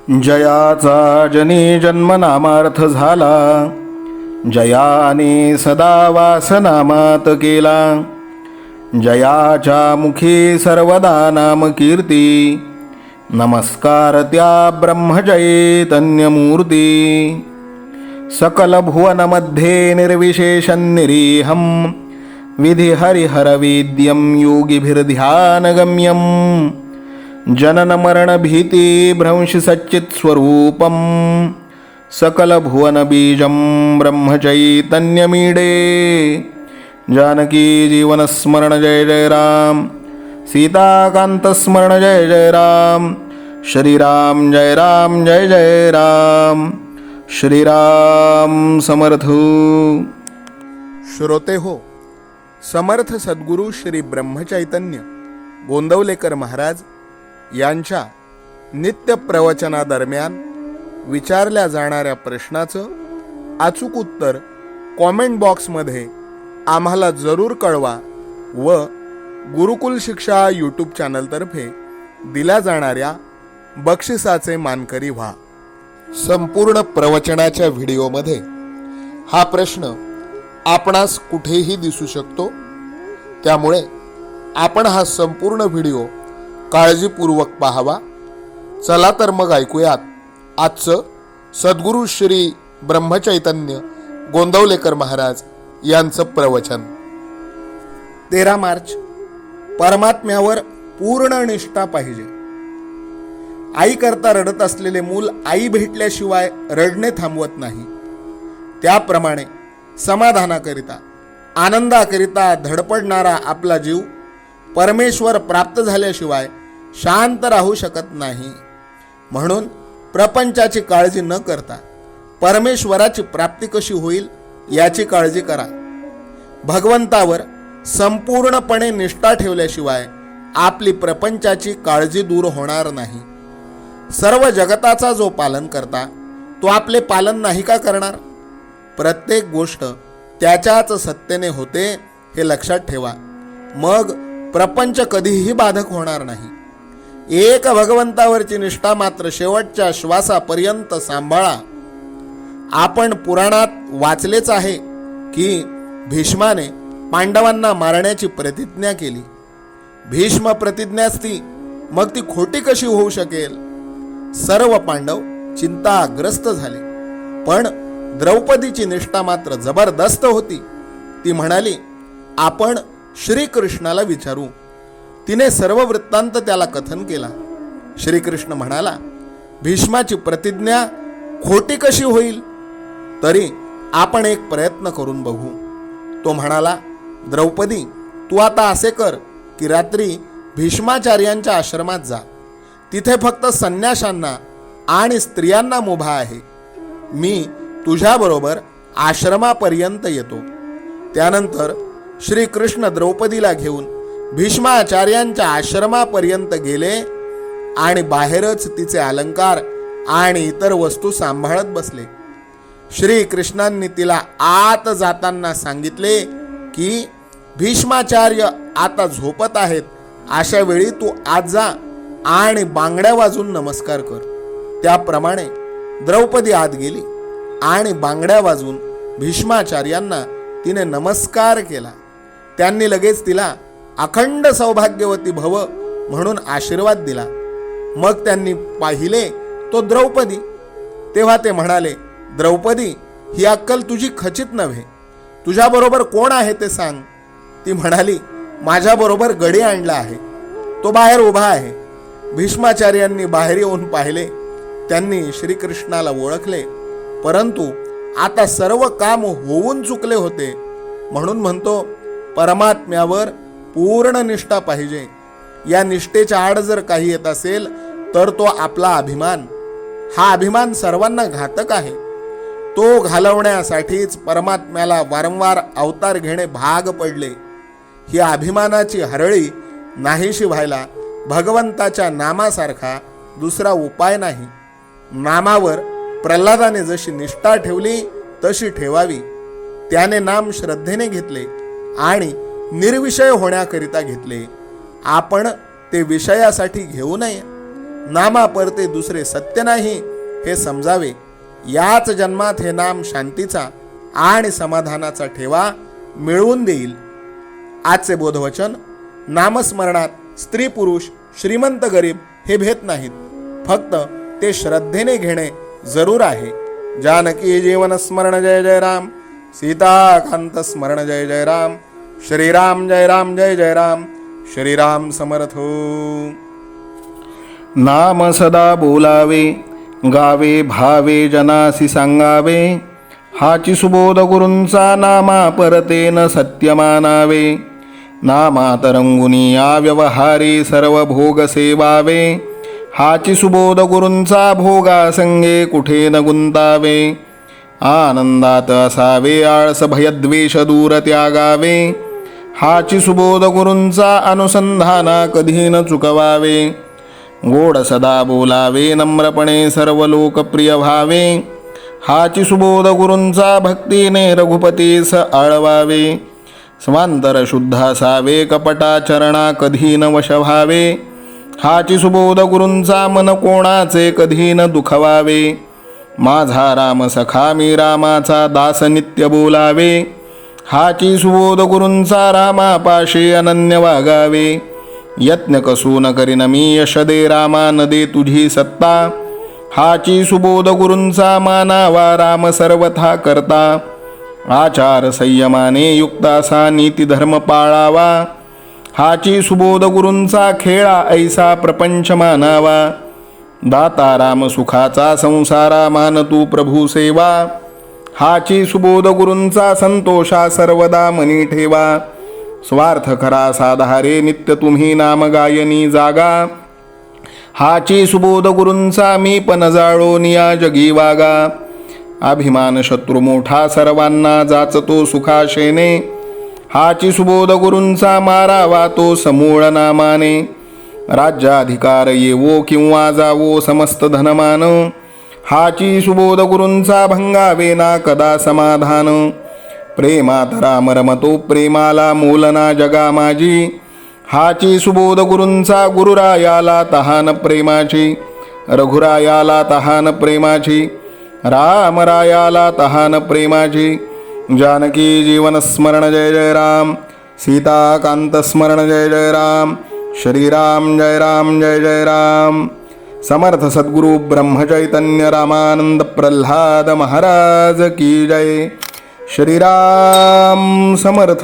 जयाचा जनी जन्मनामार्थ झाला, जयाने सदा वासनामात केला. जयाच्या मुखी सर्वदा नाम कीर्ती, नमस्कार त्या ब्रह्मचैतन्यमूर्ती. सकल भुवनमध्ये निर्विशेषं निरीहं, विधि हरिहरवेद्यं योगिभिर्ध्यानगम्यं. जनन मरण भीति भ्रंश सच्चित् स्वरूपं, सकल भुवन बीजं ब्रह्मचैतन्यमीडे. जानकी जीवन स्मरण जय जय राम, सीताकांत स्मरण जय जय राम. श्रीराम जय राम जय जय राम. श्रीराम समर्थ. श्रोते हो, समर्थ सद्गुरू श्री ब्रह्मचैतन्य गोंदवलेकर महाराज यांच्या नित्य प्रवचनादरम्यान विचारल्या जाणाऱ्या प्रश्नाचं अचूक उत्तर कॉमेंट बॉक्समध्ये आम्हाला जरूर कळवा व गुरुकुल शिक्षा यूट्यूब चॅनलतर्फे दिल्या जाणाऱ्या बक्षिसाचे मानकरी व्हा. संपूर्ण प्रवचनाच्या व्हिडिओमध्ये हा प्रश्न आपणास कुठेही दिसू शकतो, त्यामुळे आपण हा संपूर्ण व्हिडिओ काळजीपूर्वक पाहावा. चला तर मग ऐकूयात आजचं सद्गुरू श्री ब्रह्मचैतन्य गोंदवलेकर महाराज यांचं प्रवचन. 13 मार्च. परमात्म्यावर पूर्ण निष्ठा पाहिजे. आई करता रडत असलेले मूल आई भेटल्याशिवाय रडणे थांबवत नाही. त्याप्रमाणे समाधानाकरिता आनंदाकरिता धडपडणारा आपला जीव परमेश्वर प्राप्त झाल्याशिवाय शांत राहू शकत नाही. म्हणून प्रपंचाची काळजी न करता परमेश्वराची प्राप्ती कशी होईल याची काळजी करा. भगवंतावर संपूर्णपणे निष्ठा ठेवल्याशिवाय आपली प्रपंचाची काळजी दूर होणार नाही. सर्व जगताचा जो पालन करता तो आपले पालन नाही का करणार? प्रत्येक गोष्ट त्याच्याच सत्तेने होते हे लक्षात ठेवा. मग प्रपंच कधीही बाधक होणार नाही. एक भगवंतावरची निष्ठा मात्र शेवटच्या श्वासापर्यंत सांभाळा. आपण पुराणात वाचलेच आहे की भीष्माने पांडवांना मारण्याची प्रतिज्ञा केली. भीष्म प्रतिज्ञाच ती, मग ती खोटी कशी होऊ शकेल? सर्व पांडव चिंताग्रस्त झाले, पण द्रौपदीची निष्ठा मात्र जबरदस्त होती. ती म्हणाली, आपण श्रीकृष्णाला विचारू. तिने सर्व वृत्तांत त्याला कथन केला. श्रीकृष्ण म्हणाला, भीष्माची प्रतिज्ञा खोटी कशी होईल? तरी आपण एक प्रयत्न करून बघू. तो म्हणाला, द्रौपदी, तू आता असे कर की रात्री भीष्माचार्यांच्या आश्रमात जा. तिथे फक्त संन्याशांना आणि स्त्रियांना मुभा आहे. मी तुझ्याबरोबर आश्रमापर्यंत येतो. त्यानंतर श्रीकृष्ण द्रौपदीला घेऊन भीष्माचार्यांच्या आश्रमापर्यंत गेले आणि बाहेरच तिचे अलंकार आणि इतर वस्तू सांभाळत बसले. श्रीकृष्णांनी तिला आत जाताना सांगितले की भीष्माचार्य आता झोपत आहेत, अशा वेळी तू आत जा आणि बांगड्या वाजून नमस्कार कर. त्याप्रमाणे द्रौपदी आत गेली आणि बांगड्या वाजून भीष्माचार्यांना तिने नमस्कार केला. त्यांनी लगेच तिला अखंड सौभाग्यवती भव म्हणून आशीर्वाद दिला. मग त्यांनी पाहिले तो द्रौपदी. तेव्हा ते म्हणाले, द्रौपदी, ही अक्कल तुझी खचित नव्हे. तुझ्याबरोबर कोण आहे ते सांग. ती म्हणाली, माझ्याबरोबर गडी आणला आहे, तो बाहेर उभा आहे. भीष्माचार्यांनी बाहेर येऊन पाहिले. त्यांनी श्रीकृष्णाला ओळखले, परंतु आता सर्व काम होऊन चुकले होते. म्हणून म्हणतो, परमात्म्यावर पूर्ण निष्ठा पाहिजे. या निष्ठेच्या आड जर काही येत असेल तर तो आपला अभिमान. हा अभिमान सर्वांना घातक आहे. तो घालवण्यासाठीच परमात्म्याला वारंवार अवतार घेणे भाग पडले. ही अभिमानाची हरळी नाहीशी व्हायला भगवंताच्या नामासारखा दुसरा उपाय नाही. नामावर प्रल्हादाने जशी निष्ठा ठेवली तशी ठेवावी. त्याने नाम श्रद्धेने घेतले आणि निर्विषय होण्याकरिता घेतले. आपण ते विषयासाठी घेऊ नये. नामापरते दुसरे सत्य नाही हे समजावे. याच जन्मात हे नाम शांतीचा आणि समाधानाचा ठेवा मिळवून देईल. आजचे बोधवचन: नामस्मरणात स्त्री पुरुष, श्रीमंत गरीब हे भेद नाहीत, फक्त ते श्रद्धेने घेणे जरूर आहे. जानकी जीवन स्मरण जय जय राम, सीताकांत स्मरण जय जय राम. श्रीराम जय राम जय जय राम. श्रीराम समर्थ. नाम सदा बोलावे, गावे भावे जनासी सांगावे. हाची सुबोध गुरूंचा नामा परतेन सत्य मानावे. नामात रंगुनी या व्यवहारी सर्व भोग सेवावे. हाची सुबोध गुरूंचा भोगा संगे कुठे न गुंतावे. आनंदात असावे आळस भयद्वेष दूर त्यागावे. हाची सुबोध गुरूंचा अनुसंधाना कधी न चुकवावे. गोड सदा बोलावे नम्रपणे सर्व लोकप्रिय व्हावे. हाची सुबोध गुरूंचा भक्तीने रघुपतीस आळवावे. स्वांतर शुद्ध असावे कपटाचरणा कधी न वश व्हावे. हाची सुबोध गुरूंचा मन कोणाचे कधी न दुखवावे. माझा राम सखा मी रामाचा दास नित्य बोलावे. हाची सुबोध गुरूंचा रामापाशी अनन्य वागावे. यत्न कसू न करीन मी यश दे रामा न दे तुझी सत्ता. हाची सुबोध गुरूंचा मानावा राम सर्वथा करता. आचार संयमाने युक्त असा नीती धर्म पाळावा. हाची सुबोध गुरूंचा खेळा ऐसा प्रपंच मानावा. दाता राम सुखाचा संसारा मान तू प्रभू सेवा. हाची सुबोध गुरूंचा संतोषा सर्वदा मनी ठेवा. स्वार्थ खरा साधारे नित्य तुम्ही नाम गायनी जागा. हाची सुबोध गुरूंचा मी पण जाळोन या जगी वागा. अभिमान शत्रू मोठा सर्वांना जाचतो सुखाशेने. हाची सुबोध गुरूंचा मारावा तो समूळ नामाने. राज्याधिकार येवो किंवा जावो समस्त धनमान. हाची सुबोध गुरूंचा भंगावे ना कदा समाधान. प्रेमात राम रमतो प्रेमाला मोलना जगा माझी. हाची सुबोध गुरूंचा गुरुरायाला तहान प्रेमाची. रघुरायाला तहान प्रेमाची. रामरायाला तहान प्रेमाची. जानकी जीवन स्मरण जय जय राम, सीताकांत स्मरण जय जय राम. श्रीराम जय राम जय जय राम. समर्थ सद्गुरु ब्रह्मचैतन्य रामानंद प्रल्हाद महाराज की जय. श्रीराम समर्थ.